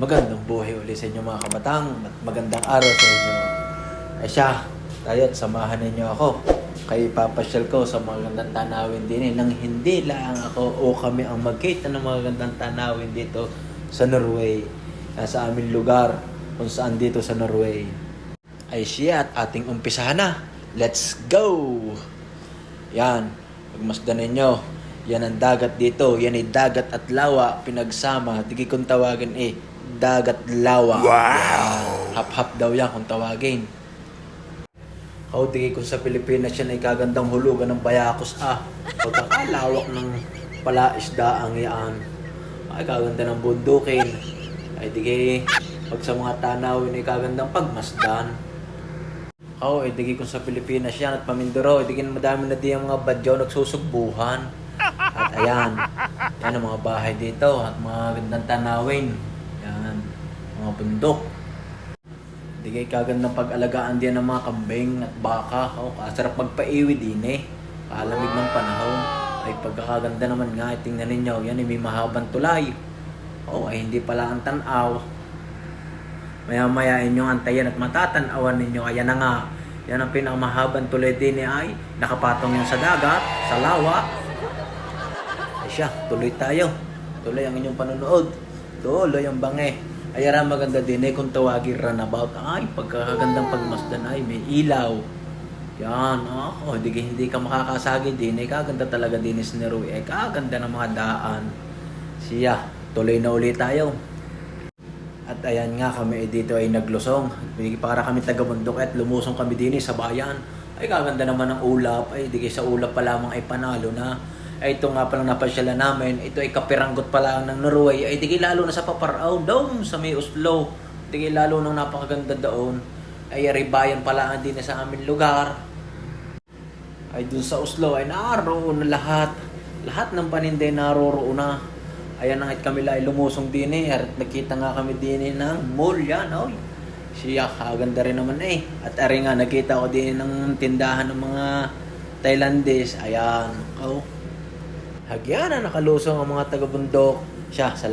Magandang buhay ulit sa inyo mga kabatang at magandang araw sa inyo. Ay siya, tayo't samahan ninyo ako. Kay papasyal ko sa magandang tanawin din nang hindi lang ako o kami ang magkita ng magandang tanawin dito sa Norway. Sa aming lugar kung saan dito sa Norway. Ay siya at ating umpisahan na. Let's go! Yan, pagmasdan ninyo. Yan ang dagat dito. Yan ay dagat at lawa pinagsama. Tigi kung tawagin dagat lawa. Wow! Hap-hap daw yan kung tawagin. Tigi kung sa Pilipinas yan ay kagandang hulugan ng bayakos pagkakalawak ng palaisdaang yan. Ay kaganda ng bundukin. Ay tigi pag sa mga tanawin ay kagandang pagmasdan. Digi kung sa Pilipinas yan at Pamindoro, digi madami na di ang mga badyaw nagsusugbuhan. At ayan, yan ang mga bahay dito at mga gandang tanawin. Yan, mga bundok. Digi kagandang pag-alagaan din ng mga kambing at baka. Kasarap magpaiwi din kalamig ng panahon. Ay pagkakaganda naman nga, tingnan ninyo, yan ay may mahabang tulay. Ay hindi pala ang tanaw. Maya-maya inyong antayan at matatanawan ninyo. Ayan na nga. Yan ang pinakamahabang tulay din ay nakapatong yan sa dagat, sa lawa. Ay siya, tuloy tayo. Tuloy ang inyong panonood. Tuloy ang bange. Ay maganda din kung tawagin runabout. Ay pagkakagandang pagmasdan ay may ilaw. Yan. Hindi ka makakasagi din. Kaganda talaga din sa Norway. Kaganda ng mga daan. Siya, tuloy na ulit tayo. At ayan nga kami dito ay naglusong. Para kami taga-bundok at lumusong kami din sa bayan. Ay kaganda naman ng ulap. Ay di sa ulap pa lamang ay panalo na. Ay ito nga palang napasyalan namin. Ito ay kapiranggot pa lang ng Norway. Ay di lalo na sa Paparaw doon sa may Oslo. Di lalo nang napakaganda doon. Ay bayan pala din sa aming lugar. Ay doon sa Oslo ay naroon na lahat. Lahat ng paninday naroon na. Ayan na kami ay lumusong din at nakita nga kami din ng mall yan. Siya, kaganda rin naman At ari nga, nakita ko din ng tindahan ng mga Thailandese. Ayan, Hagyan na nakalusong ang mga taga-bundok. Siya,